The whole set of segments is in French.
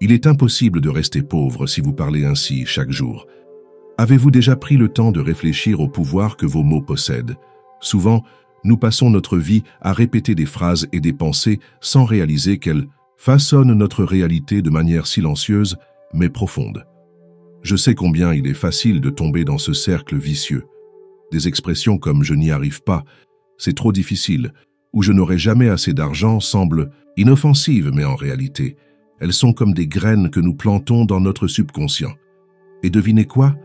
Il est impossible de rester pauvre si vous parlez ainsi chaque jour. Avez-vous déjà pris le temps de réfléchir au pouvoir que vos mots possèdent? Souvent, nous passons notre vie à répéter des phrases et des pensées sans réaliser qu'elles façonnent notre réalité de manière silencieuse mais profonde. Je sais combien il est facile de tomber dans ce cercle vicieux. Des expressions comme « je n'y arrive pas »,« c'est trop difficile » ou « je n'aurai jamais assez d'argent » semblent inoffensives, mais en réalité, elles sont comme des graines que nous plantons dans notre subconscient. Et devinez quoi?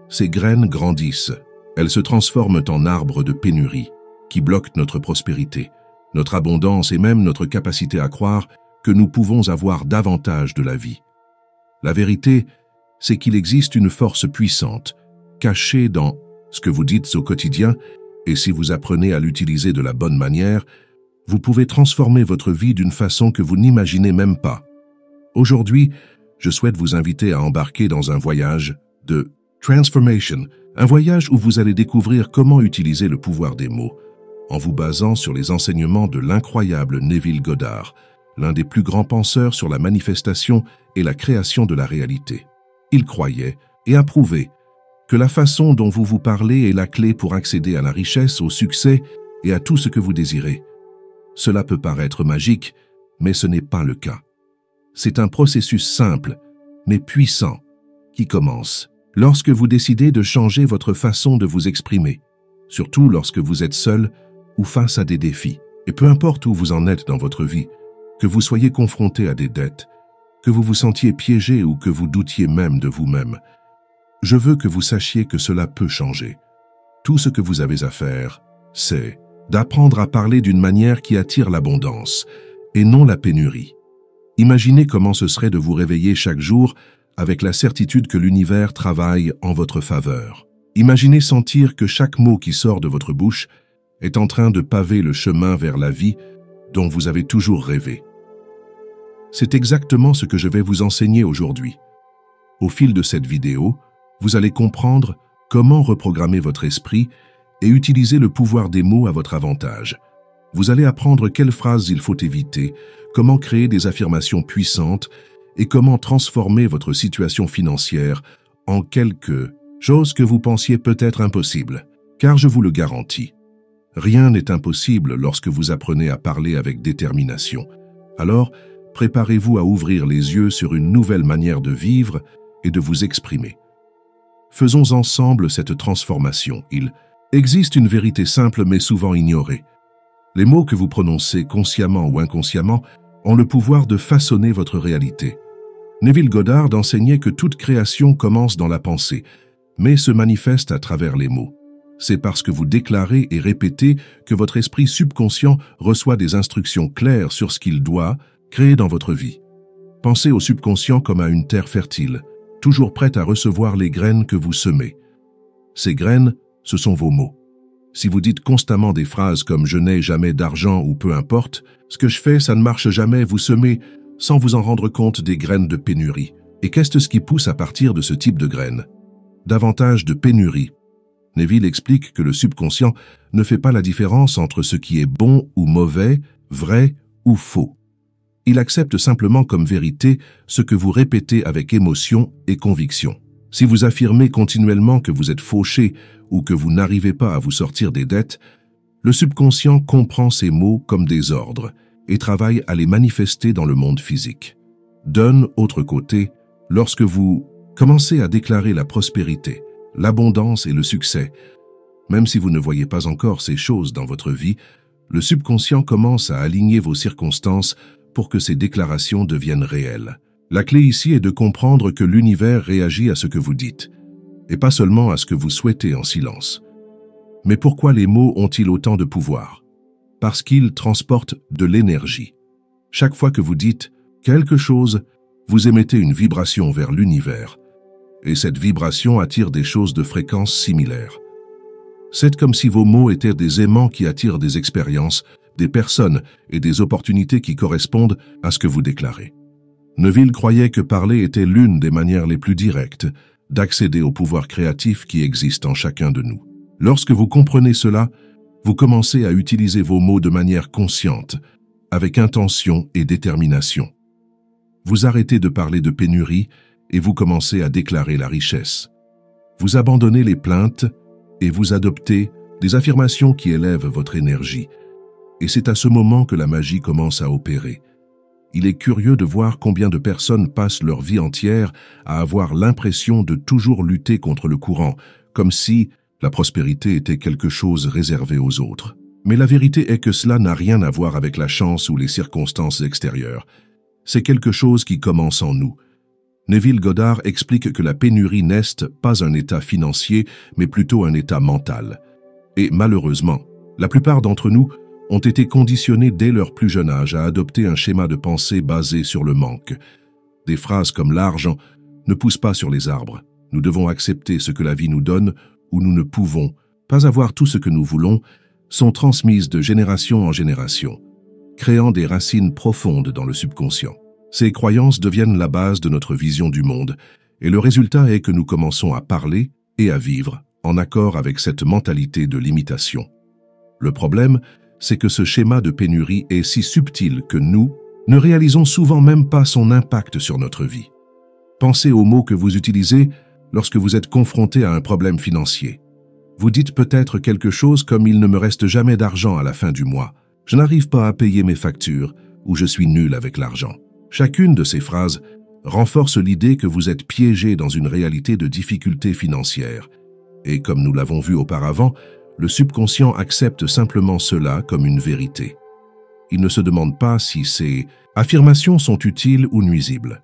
Ces graines grandissent. Elles se transforment en arbres de pénurie qui bloquent notre prospérité, notre abondance et même notre capacité à croire que nous pouvons avoir davantage de la vie. La vérité, c'est qu'il existe une force puissante, cachée dans ce que vous dites au quotidien, et si vous apprenez à l'utiliser de la bonne manière, vous pouvez transformer votre vie d'une façon que vous n'imaginez même pas. Aujourd'hui, je souhaite vous inviter à embarquer dans un voyage de transformation, un voyage où vous allez découvrir comment utiliser le pouvoir des mots, en vous basant sur les enseignements de l'incroyable Neville Goddard, l'un des plus grands penseurs sur la manifestation et la création de la réalité. Il croyait et a prouvé que la façon dont vous vous parlez est la clé pour accéder à la richesse, au succès et à tout ce que vous désirez. Cela peut paraître magique, mais ce n'est pas le cas. C'est un processus simple, mais puissant, qui commence lorsque vous décidez de changer votre façon de vous exprimer, surtout lorsque vous êtes seul ou face à des défis. Et peu importe où vous en êtes dans votre vie, que vous soyez confronté à des dettes, que vous vous sentiez piégé ou que vous doutiez même de vous-même, je veux que vous sachiez que cela peut changer. Tout ce que vous avez à faire, c'est d'apprendre à parler d'une manière qui attire l'abondance et non la pénurie. Imaginez comment ce serait de vous réveiller chaque jour avec la certitude que l'univers travaille en votre faveur. Imaginez sentir que chaque mot qui sort de votre bouche est en train de paver le chemin vers la vie dont vous avez toujours rêvé. C'est exactement ce que je vais vous enseigner aujourd'hui. Au fil de cette vidéo, vous allez comprendre comment reprogrammer votre esprit et utiliser le pouvoir des mots à votre avantage. Vous allez apprendre quelles phrases il faut éviter, comment créer des affirmations puissantes et comment transformer votre situation financière en quelque chose que vous pensiez peut-être impossible. Car je vous le garantis, rien n'est impossible lorsque vous apprenez à parler avec détermination. Alors, préparez-vous à ouvrir les yeux sur une nouvelle manière de vivre et de vous exprimer. Faisons ensemble cette transformation. Il existe une vérité simple mais souvent ignorée. Les mots que vous prononcez consciemment ou inconsciemment ont le pouvoir de façonner votre réalité. Neville Goddard enseignait que toute création commence dans la pensée, mais se manifeste à travers les mots. C'est parce que vous déclarez et répétez que votre esprit subconscient reçoit des instructions claires sur ce qu'il doit créer dans votre vie. Pensez au subconscient comme à une terre fertile, toujours prête à recevoir les graines que vous semez. Ces graines, ce sont vos mots. Si vous dites constamment des phrases comme « je n'ai jamais d'argent » ou peu importe, « ce que je fais, ça ne marche jamais », vous semez, sans vous en rendre compte, des graines de pénurie. Et qu'est-ce qui pousse à partir de ce type de graines? Davantage de pénurie. Neville explique que le subconscient ne fait pas la différence entre ce qui est bon ou mauvais, vrai ou faux. Il accepte simplement comme vérité ce que vous répétez avec émotion et conviction. Si vous affirmez continuellement que vous êtes fauché ou que vous n'arrivez pas à vous sortir des dettes, le subconscient comprend ces mots comme des ordres et travaille à les manifester dans le monde physique. D'un autre côté, lorsque vous commencez à déclarer la prospérité, l'abondance et le succès, même si vous ne voyez pas encore ces choses dans votre vie, le subconscient commence à aligner vos circonstances pour que ces déclarations deviennent réelles. La clé ici est de comprendre que l'univers réagit à ce que vous dites, et pas seulement à ce que vous souhaitez en silence. Mais pourquoi les mots ont-ils autant de pouvoir? Parce qu'ils transportent de l'énergie. Chaque fois que vous dites quelque chose, vous émettez une vibration vers l'univers, et cette vibration attire des choses de fréquence similaire. C'est comme si vos mots étaient des aimants qui attirent des expériences, des personnes et des opportunités qui correspondent à ce que vous déclarez. Neville croyait que parler était l'une des manières les plus directes d'accéder au pouvoir créatif qui existe en chacun de nous. Lorsque vous comprenez cela, vous commencez à utiliser vos mots de manière consciente, avec intention et détermination. Vous arrêtez de parler de pénurie et vous commencez à déclarer la richesse. Vous abandonnez les plaintes et vous adoptez des affirmations qui élèvent votre énergie. Et c'est à ce moment que la magie commence à opérer. Il est curieux de voir combien de personnes passent leur vie entière à avoir l'impression de toujours lutter contre le courant, comme si la prospérité était quelque chose réservé aux autres. Mais la vérité est que cela n'a rien à voir avec la chance ou les circonstances extérieures. C'est quelque chose qui commence en nous. Neville Goddard explique que la pénurie n'est pas un état financier, mais plutôt un état mental. Et malheureusement, la plupart d'entre nous ont été conditionnés dès leur plus jeune âge à adopter un schéma de pensée basé sur le manque. Des phrases comme « l'argent ne pousse pas sur les arbres »,« nous devons accepter ce que la vie nous donne » ou « nous ne pouvons pas avoir tout ce que nous voulons » sont transmises de génération en génération, créant des racines profondes dans le subconscient. Ces croyances deviennent la base de notre vision du monde, et le résultat est que nous commençons à parler et à vivre en accord avec cette mentalité de limitation. Le problème, c'est que ce schéma de pénurie est si subtil que nous ne réalisons souvent même pas son impact sur notre vie. Pensez aux mots que vous utilisez lorsque vous êtes confronté à un problème financier. Vous dites peut-être quelque chose comme « il ne me reste jamais d'argent à la fin du mois »,« je n'arrive pas à payer mes factures » ou « je suis nul avec l'argent ». Chacune de ces phrases renforce l'idée que vous êtes piégé dans une réalité de difficulté financière. Et comme nous l'avons vu auparavant, le subconscient accepte simplement cela comme une vérité. Il ne se demande pas si ces affirmations sont utiles ou nuisibles.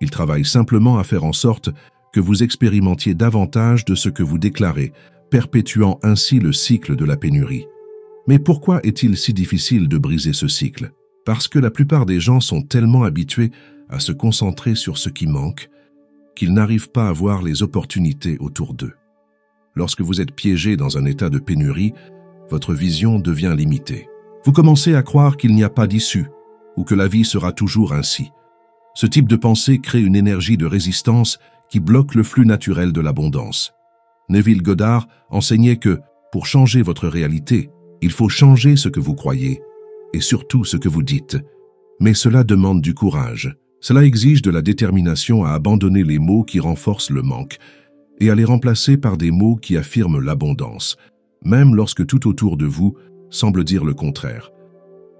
Il travaille simplement à faire en sorte que vous expérimentiez davantage de ce que vous déclarez, perpétuant ainsi le cycle de la pénurie. Mais pourquoi est-il si difficile de briser ce cycle? Parce que la plupart des gens sont tellement habitués à se concentrer sur ce qui manque qu'ils n'arrivent pas à voir les opportunités autour d'eux. Lorsque vous êtes piégé dans un état de pénurie, votre vision devient limitée. Vous commencez à croire qu'il n'y a pas d'issue ou que la vie sera toujours ainsi. Ce type de pensée crée une énergie de résistance qui bloque le flux naturel de l'abondance. Neville Goddard enseignait que, pour changer votre réalité, il faut changer ce que vous croyez, et surtout ce que vous dites. Mais cela demande du courage. Cela exige de la détermination à abandonner les mots qui renforcent le manque et à les remplacer par des mots qui affirment l'abondance, même lorsque tout autour de vous semble dire le contraire.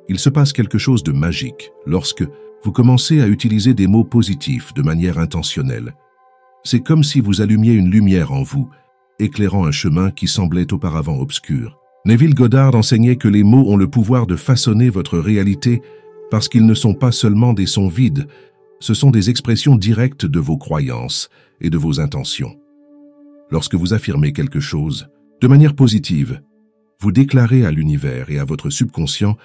Il se passe quelque chose de magique lorsque vous commencez à utiliser des mots positifs de manière intentionnelle. C'est comme si vous allumiez une lumière en vous, éclairant un chemin qui semblait auparavant obscur. Neville Goddard enseignait que les mots ont le pouvoir de façonner votre réalité parce qu'ils ne sont pas seulement des sons vides, ce sont des expressions directes de vos croyances et de vos intentions. Lorsque vous affirmez quelque chose, de manière positive, vous déclarez à l'univers et à votre subconscient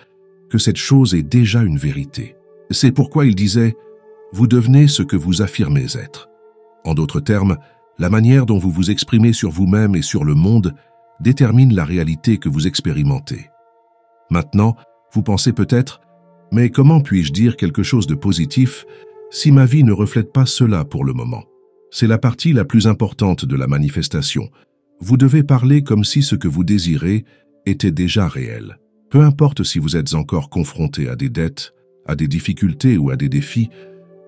que cette chose est déjà une vérité. C'est pourquoi il disait « vous devenez ce que vous affirmez être ». En d'autres termes, la manière dont vous vous exprimez sur vous-même et sur le monde détermine la réalité que vous expérimentez. Maintenant, vous pensez peut-être « mais comment puis-je dire quelque chose de positif si ma vie ne reflète pas cela pour le moment ?» C'est la partie la plus importante de la manifestation. Vous devez parler comme si ce que vous désirez était déjà réel. Peu importe si vous êtes encore confronté à des dettes, à des difficultés ou à des défis,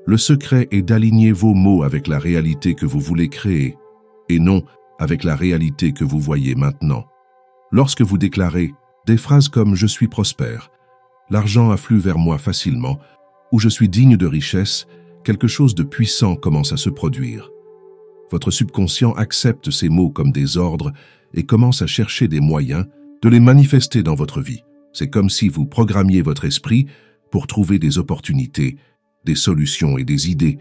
le secret est d'aligner vos mots avec la réalité que vous voulez créer, et non avec la réalité que vous voyez maintenant. Lorsque vous déclarez des phrases comme « je suis prospère »,« l'argent afflue vers moi facilement » ou « je suis digne de richesse », quelque chose de puissant commence à se produire. Votre subconscient accepte ces mots comme des ordres et commence à chercher des moyens de les manifester dans votre vie. C'est comme si vous programmiez votre esprit pour trouver des opportunités, des solutions et des idées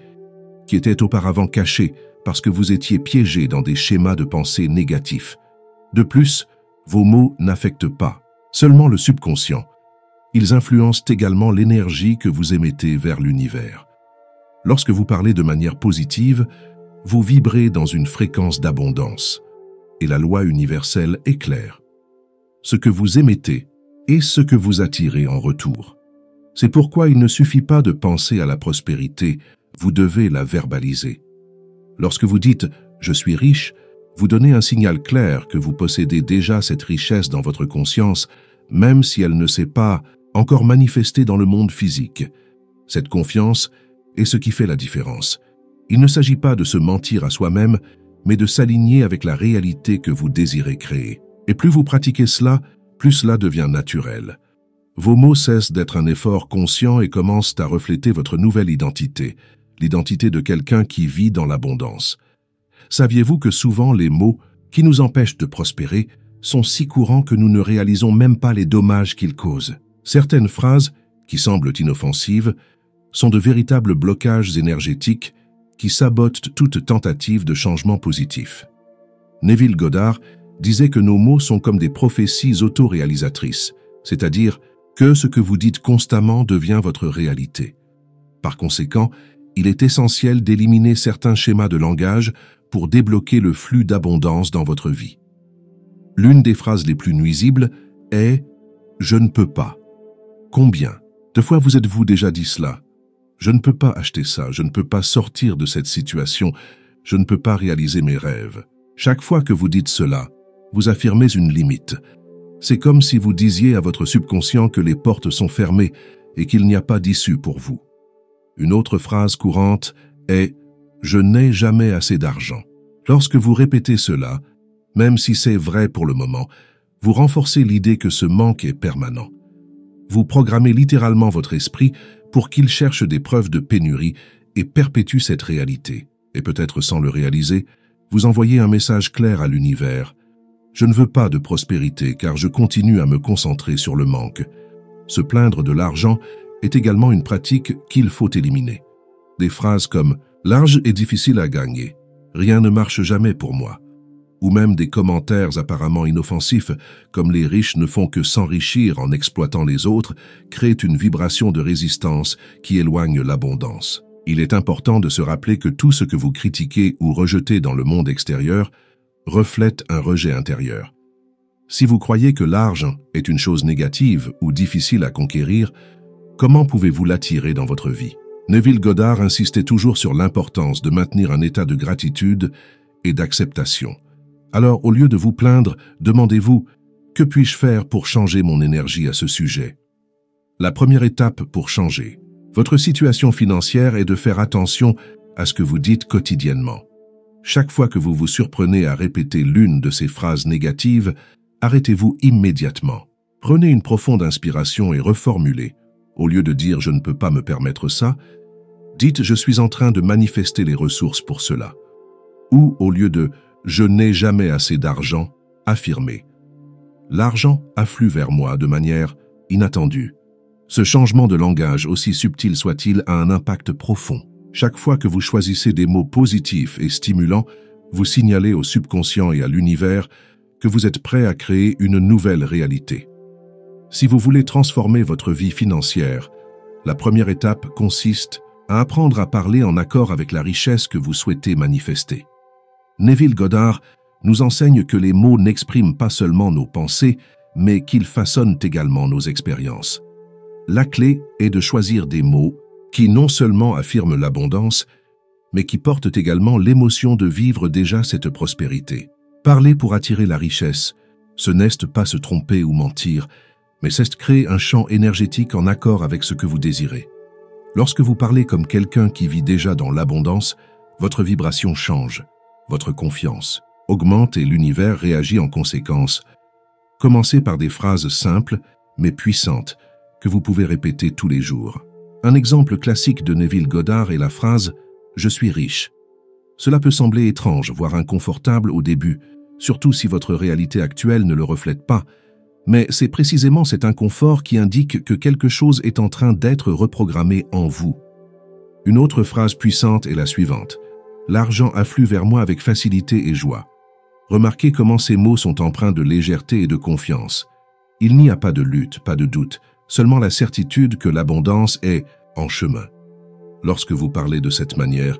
qui étaient auparavant cachées parce que vous étiez piégé dans des schémas de pensée négatifs. De plus, vos mots n'affectent pas seulement le subconscient. Ils influencent également l'énergie que vous émettez vers l'univers. Lorsque vous parlez de manière positive, vous vibrez dans une fréquence d'abondance. Et la loi universelle est claire. Ce que vous émettez est ce que vous attirez en retour. C'est pourquoi il ne suffit pas de penser à la prospérité, vous devez la verbaliser. Lorsque vous dites « je suis riche », vous donnez un signal clair que vous possédez déjà cette richesse dans votre conscience, même si elle ne s'est pas encore manifestée dans le monde physique. Cette confiance est ce qui fait la différence. Il ne s'agit pas de se mentir à soi-même, mais de s'aligner avec la réalité que vous désirez créer. Et plus vous pratiquez cela, plus cela devient naturel. Vos mots cessent d'être un effort conscient et commencent à refléter votre nouvelle identité, l'identité de quelqu'un qui vit dans l'abondance. Saviez-vous que souvent les mots qui nous empêchent de prospérer sont si courants que nous ne réalisons même pas les dommages qu'ils causent? Certaines phrases, qui semblent inoffensives, sont de véritables blocages énergétiques qui sabotent toute tentative de changement positif. Neville Goddard disait que nos mots sont comme des prophéties autoréalisatrices, c'est-à-dire que ce que vous dites constamment devient votre réalité. Par conséquent, il est essentiel d'éliminer certains schémas de langage pour débloquer le flux d'abondance dans votre vie. L'une des phrases les plus nuisibles est « Je ne peux pas ». Combien de fois vous êtes-vous déjà dit cela? Je ne peux pas acheter ça, je ne peux pas sortir de cette situation, je ne peux pas réaliser mes rêves. Chaque fois que vous dites cela, vous affirmez une limite. C'est comme si vous disiez à votre subconscient que les portes sont fermées et qu'il n'y a pas d'issue pour vous. Une autre phrase courante est « Je n'ai jamais assez d'argent ». Lorsque vous répétez cela, même si c'est vrai pour le moment, vous renforcez l'idée que ce manque est permanent. Vous programmez littéralement votre esprit pour qu'il cherche des preuves de pénurie et perpétue cette réalité. Et peut-être sans le réaliser, vous envoyez un message clair à l'univers. Je ne veux pas de prospérité car je continue à me concentrer sur le manque. Se plaindre de l'argent est également une pratique qu'il faut éliminer. Des phrases comme « l'argent est difficile à gagner »,« rien ne marche jamais pour moi », ou même des commentaires apparemment inoffensifs comme « les riches ne font que s'enrichir en exploitant les autres » créent une vibration de résistance qui éloigne l'abondance. Il est important de se rappeler que tout ce que vous critiquez ou rejetez dans le monde extérieur reflète un rejet intérieur. Si vous croyez que l'argent est une chose négative ou difficile à conquérir, comment pouvez-vous l'attirer dans votre vie? Neville Goddard insistait toujours sur l'importance de maintenir un état de gratitude et d'acceptation. Alors, au lieu de vous plaindre, demandez-vous « Que puis-je faire pour changer mon énergie à ce sujet ?» La première étape pour changer votre situation financière est de faire attention à ce que vous dites quotidiennement. Chaque fois que vous vous surprenez à répéter l'une de ces phrases négatives, arrêtez-vous immédiatement. Prenez une profonde inspiration et reformulez. Au lieu de dire « je ne peux pas me permettre ça », dites « je suis en train de manifester les ressources pour cela ». Ou au lieu de « je n'ai jamais assez d'argent », affirmez « l'argent afflue vers moi de manière inattendue ». Ce changement de langage, aussi subtil soit-il, a un impact profond. Chaque fois que vous choisissez des mots positifs et stimulants, vous signalez au subconscient et à l'univers que vous êtes prêt à créer une nouvelle réalité. Si vous voulez transformer votre vie financière, la première étape consiste à apprendre à parler en accord avec la richesse que vous souhaitez manifester. Neville Goddard nous enseigne que les mots n'expriment pas seulement nos pensées, mais qu'ils façonnent également nos expériences. La clé est de choisir des mots qui non seulement affirment l'abondance, mais qui portent également l'émotion de vivre déjà cette prospérité. Parler pour attirer la richesse, ce n'est pas se tromper ou mentir, mais c'est créer un champ énergétique en accord avec ce que vous désirez. Lorsque vous parlez comme quelqu'un qui vit déjà dans l'abondance, votre vibration change, votre confiance augmente et l'univers réagit en conséquence. Commencez par des phrases simples, mais puissantes, que vous pouvez répéter tous les jours. Un exemple classique de Neville Goddard est la phrase « Je suis riche ». Cela peut sembler étrange, voire inconfortable au début, surtout si votre réalité actuelle ne le reflète pas, mais c'est précisément cet inconfort qui indique que quelque chose est en train d'être reprogrammé en vous. Une autre phrase puissante est la suivante « L'argent afflue vers moi avec facilité et joie ». Remarquez comment ces mots sont empreints de légèreté et de confiance. Il n'y a pas de lutte, pas de doute, seulement la certitude que l'abondance est en chemin. Lorsque vous parlez de cette manière,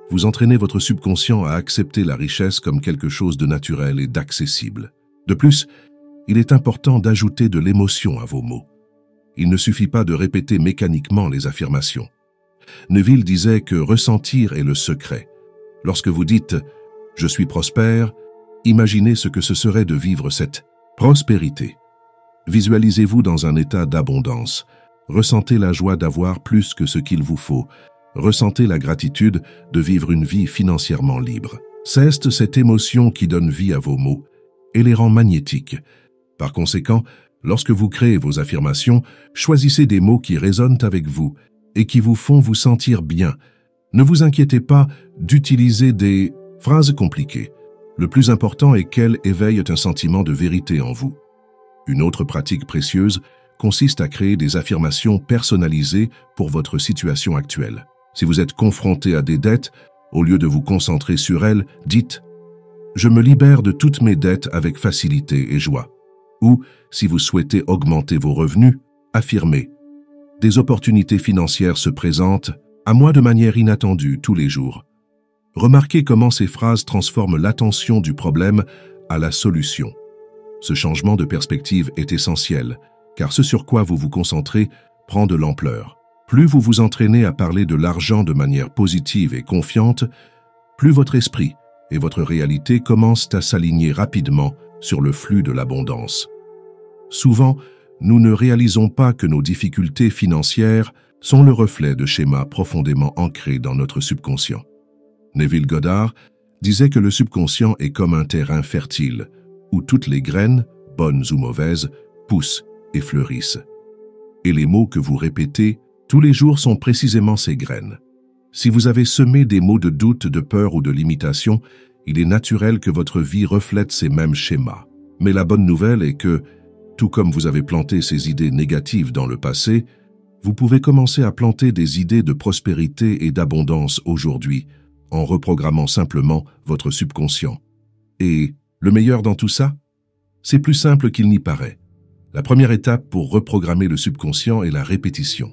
vous entraînez votre subconscient à accepter la richesse comme quelque chose de naturel et d'accessible. De plus, il est important d'ajouter de l'émotion à vos mots. Il ne suffit pas de répéter mécaniquement les affirmations. Neville disait que ressentir est le secret. Lorsque vous dites « je suis prospère », imaginez ce que ce serait de vivre cette prospérité. Visualisez-vous dans un état d'abondance. Ressentez la joie d'avoir plus que ce qu'il vous faut. Ressentez la gratitude de vivre une vie financièrement libre. C'est cette émotion qui donne vie à vos mots et les rend magnétiques. Par conséquent, lorsque vous créez vos affirmations, choisissez des mots qui résonnent avec vous et qui vous font vous sentir bien. Ne vous inquiétez pas d'utiliser des phrases compliquées. Le plus important est qu'elles éveillent un sentiment de vérité en vous. Une autre pratique précieuse consiste à créer des affirmations personnalisées pour votre situation actuelle. Si vous êtes confronté à des dettes, au lieu de vous concentrer sur elles, dites « Je me libère de toutes mes dettes avec facilité et joie ». Ou, si vous souhaitez augmenter vos revenus, affirmez « Des opportunités financières se présentent à moi de manière inattendue tous les jours ». Remarquez comment ces phrases transforment l'attention du problème à la solution. Ce changement de perspective est essentiel, car ce sur quoi vous vous concentrez prend de l'ampleur. Plus vous vous entraînez à parler de l'argent de manière positive et confiante, plus votre esprit et votre réalité commencent à s'aligner rapidement sur le flux de l'abondance. Souvent, nous ne réalisons pas que nos difficultés financières sont le reflet de schémas profondément ancrés dans notre subconscient. Neville Goddard disait que le subconscient est comme un terrain fertile, où toutes les graines, bonnes ou mauvaises, poussent et fleurissent. Et les mots que vous répétez tous les jours sont précisément ces graines. Si vous avez semé des mots de doute, de peur ou de limitation, il est naturel que votre vie reflète ces mêmes schémas. Mais la bonne nouvelle est que, tout comme vous avez planté ces idées négatives dans le passé, vous pouvez commencer à planter des idées de prospérité et d'abondance aujourd'hui, en reprogrammant simplement votre subconscient. Et le meilleur dans tout ça? C'est plus simple qu'il n'y paraît. La première étape pour reprogrammer le subconscient est la répétition.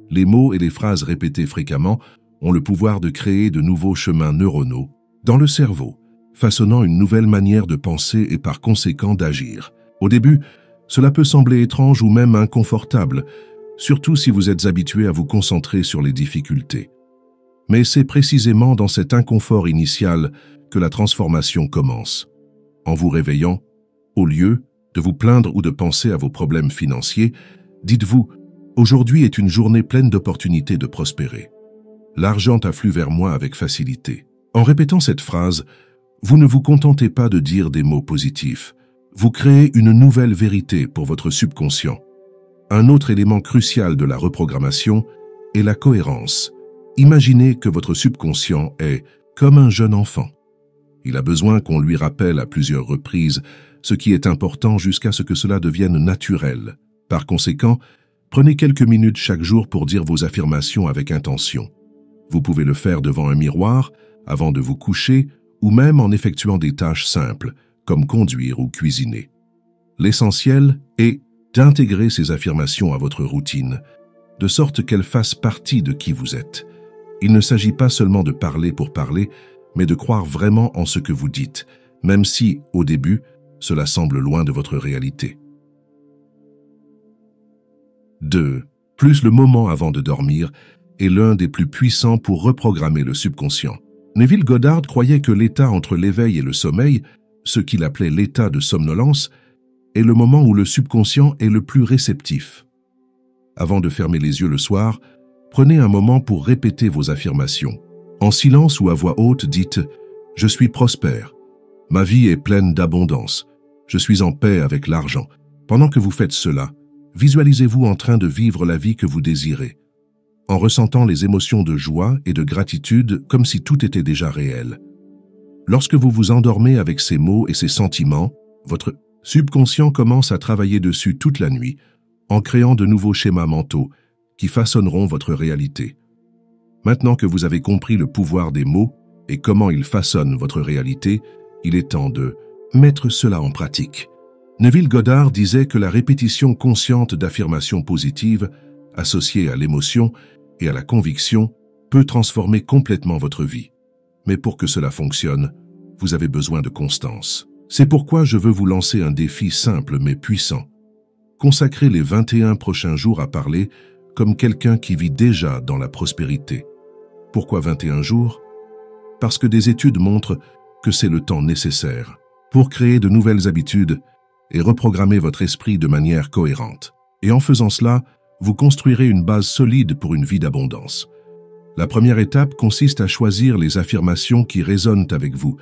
Les mots et les phrases répétées fréquemment ont le pouvoir de créer de nouveaux chemins neuronaux dans le cerveau, façonnant une nouvelle manière de penser et par conséquent d'agir. Au début, cela peut sembler étrange ou même inconfortable, surtout si vous êtes habitué à vous concentrer sur les difficultés. Mais c'est précisément dans cet inconfort initial que la transformation commence. En vous réveillant, au lieu de vous plaindre ou de penser à vos problèmes financiers, dites-vous « Aujourd'hui est une journée pleine d'opportunités de prospérer. L'argent afflue vers moi avec facilité. » En répétant cette phrase, vous ne vous contentez pas de dire des mots positifs. Vous créez une nouvelle vérité pour votre subconscient. Un autre élément crucial de la reprogrammation est la cohérence. Imaginez que votre subconscient est comme un jeune enfant. Il a besoin qu'on lui rappelle à plusieurs reprises ce qui est important jusqu'à ce que cela devienne naturel. Par conséquent, prenez quelques minutes chaque jour pour dire vos affirmations avec intention. Vous pouvez le faire devant un miroir, avant de vous coucher, ou même en effectuant des tâches simples, comme conduire ou cuisiner. L'essentiel est d'intégrer ces affirmations à votre routine, de sorte qu'elles fassent partie de qui vous êtes. Il ne s'agit pas seulement de parler pour parler, mais de croire vraiment en ce que vous dites, même si, au début, cela semble loin de votre réalité. 2. Plus le moment avant de dormir est l'un des plus puissants pour reprogrammer le subconscient. Neville Goddard croyait que l'état entre l'éveil et le sommeil, ce qu'il appelait l'état de somnolence, est le moment où le subconscient est le plus réceptif. Avant de fermer les yeux le soir, prenez un moment pour répéter vos affirmations. En silence ou à voix haute, dites « Je suis prospère. Ma vie est pleine d'abondance. Je suis en paix avec l'argent. » Pendant que vous faites cela, visualisez-vous en train de vivre la vie que vous désirez, en ressentant les émotions de joie et de gratitude comme si tout était déjà réel. Lorsque vous vous endormez avec ces mots et ces sentiments, votre subconscient commence à travailler dessus toute la nuit, en créant de nouveaux schémas mentaux qui façonneront votre réalité. Maintenant que vous avez compris le pouvoir des mots et comment ils façonnent votre réalité, il est temps de mettre cela en pratique. Neville Goddard disait que la répétition consciente d'affirmations positives, associées à l'émotion et à la conviction, peut transformer complètement votre vie. Mais pour que cela fonctionne, vous avez besoin de constance. C'est pourquoi je veux vous lancer un défi simple mais puissant. Consacrez les 21 prochains jours à parler comme quelqu'un qui vit déjà dans la prospérité. Pourquoi 21 jours? Parce que des études montrent que c'est le temps nécessaire pour créer de nouvelles habitudes et reprogrammer votre esprit de manière cohérente. Et en faisant cela, vous construirez une base solide pour une vie d'abondance. La première étape consiste à choisir les affirmations qui résonnent avec vous.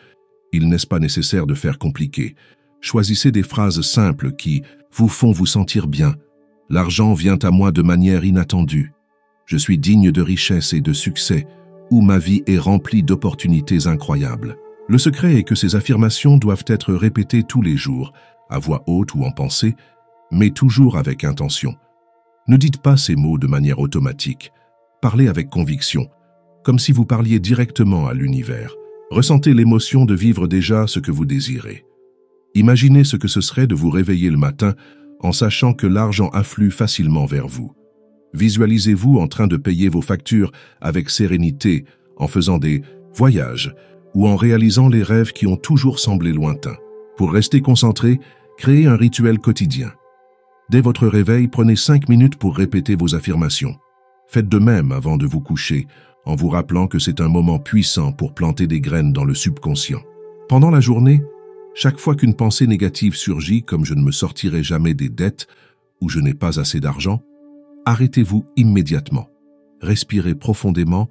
Il n'est pas nécessaire de faire compliqué. Choisissez des phrases simples qui vous font vous sentir bien. L'argent vient à moi de manière inattendue. Je suis digne de richesse et de succès, ou ma vie est remplie d'opportunités incroyables. Le secret est que ces affirmations doivent être répétées tous les jours, à voix haute ou en pensée, mais toujours avec intention. Ne dites pas ces mots de manière automatique. Parlez avec conviction, comme si vous parliez directement à l'univers. Ressentez l'émotion de vivre déjà ce que vous désirez. Imaginez ce que ce serait de vous réveiller le matin en sachant que l'argent afflue facilement vers vous. Visualisez-vous en train de payer vos factures avec sérénité, en faisant des voyages ou en réalisant les rêves qui ont toujours semblé lointains. Pour rester concentré, créez un rituel quotidien. Dès votre réveil, prenez 5 minutes pour répéter vos affirmations. Faites de même avant de vous coucher, en vous rappelant que c'est un moment puissant pour planter des graines dans le subconscient. Pendant la journée, chaque fois qu'une pensée négative surgit, comme je ne me sortirai jamais des dettes ou je n'ai pas assez d'argent, arrêtez-vous immédiatement. Respirez profondément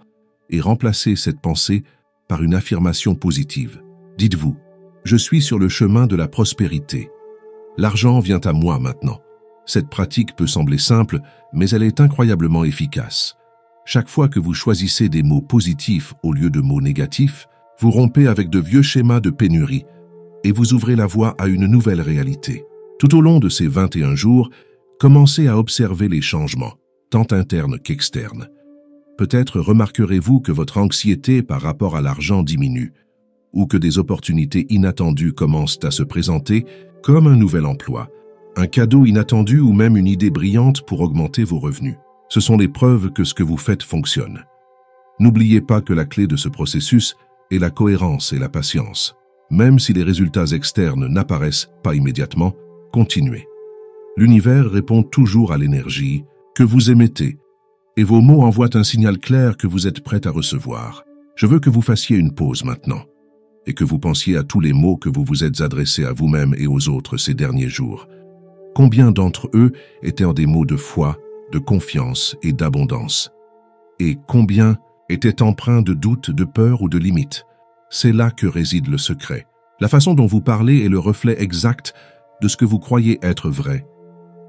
et remplacez cette pensée par une affirmation positive. Dites-vous, je suis sur le chemin de la prospérité. L'argent vient à moi maintenant. Cette pratique peut sembler simple, mais elle est incroyablement efficace. Chaque fois que vous choisissez des mots positifs au lieu de mots négatifs, vous rompez avec de vieux schémas de pénurie et vous ouvrez la voie à une nouvelle réalité. Tout au long de ces 21 jours, commencez à observer les changements, tant internes qu'externes. Peut-être remarquerez-vous que votre anxiété par rapport à l'argent diminue, ou que des opportunités inattendues commencent à se présenter, comme un nouvel emploi, un cadeau inattendu ou même une idée brillante pour augmenter vos revenus. Ce sont les preuves que ce que vous faites fonctionne. N'oubliez pas que la clé de ce processus est la cohérence et la patience. Même si les résultats externes n'apparaissent pas immédiatement, continuez. L'univers répond toujours à l'énergie que vous émettez, et vos mots envoient un signal clair que vous êtes prêt à recevoir. Je veux que vous fassiez une pause maintenant, et que vous pensiez à tous les mots que vous vous êtes adressés à vous-même et aux autres ces derniers jours. Combien d'entre eux étaient des mots de foi, de confiance et d'abondance? Et combien étaient empreints de doute, de peur ou de limite? C'est là que réside le secret. La façon dont vous parlez est le reflet exact de ce que vous croyez être vrai.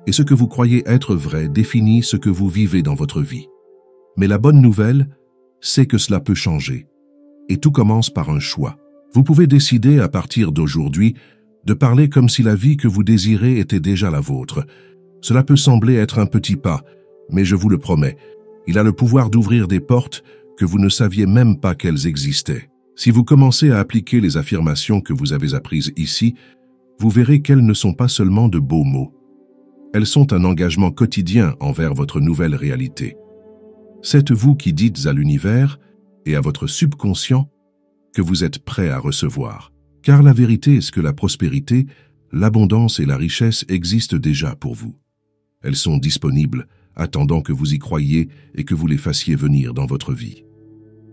Et ce que vous croyez être vrai définit ce que vous vivez dans votre vie. Mais la bonne nouvelle, c'est que cela peut changer. Et tout commence par un choix. Vous pouvez décider à partir d'aujourd'hui de parler comme si la vie que vous désirez était déjà la vôtre. Cela peut sembler être un petit pas, mais je vous le promets, il a le pouvoir d'ouvrir des portes que vous ne saviez même pas qu'elles existaient. Si vous commencez à appliquer les affirmations que vous avez apprises ici, vous verrez qu'elles ne sont pas seulement de beaux mots. Elles sont un engagement quotidien envers votre nouvelle réalité. C'est vous qui dites à l'univers et à votre subconscient que vous êtes prêt à recevoir. Car la vérité est que la prospérité, l'abondance et la richesse existent déjà pour vous. Elles sont disponibles, attendant que vous y croyiez et que vous les fassiez venir dans votre vie.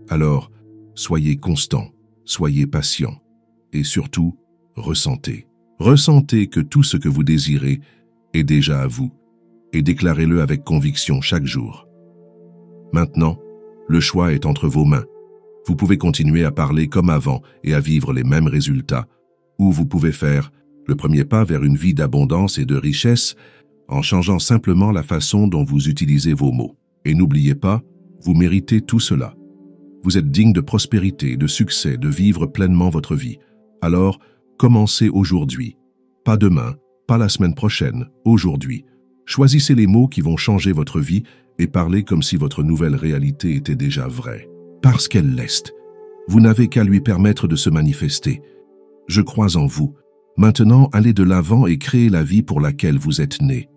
Alors, soyez constant, soyez patient et surtout, ressentez. Ressentez que tout ce que vous désirez est déjà à vous et déclarez-le avec conviction chaque jour. Maintenant, le choix est entre vos mains. Vous pouvez continuer à parler comme avant et à vivre les mêmes résultats, ou vous pouvez faire le premier pas vers une vie d'abondance et de richesse en changeant simplement la façon dont vous utilisez vos mots. Et n'oubliez pas, vous méritez tout cela. Vous êtes digne de prospérité, de succès, de vivre pleinement votre vie. Alors, commencez aujourd'hui. Pas demain, pas la semaine prochaine, aujourd'hui. Choisissez les mots qui vont changer votre vie et parlez comme si votre nouvelle réalité était déjà vraie. Parce qu'elle l'est. Vous n'avez qu'à lui permettre de se manifester. Je crois en vous. Maintenant, allez de l'avant et créez la vie pour laquelle vous êtes né.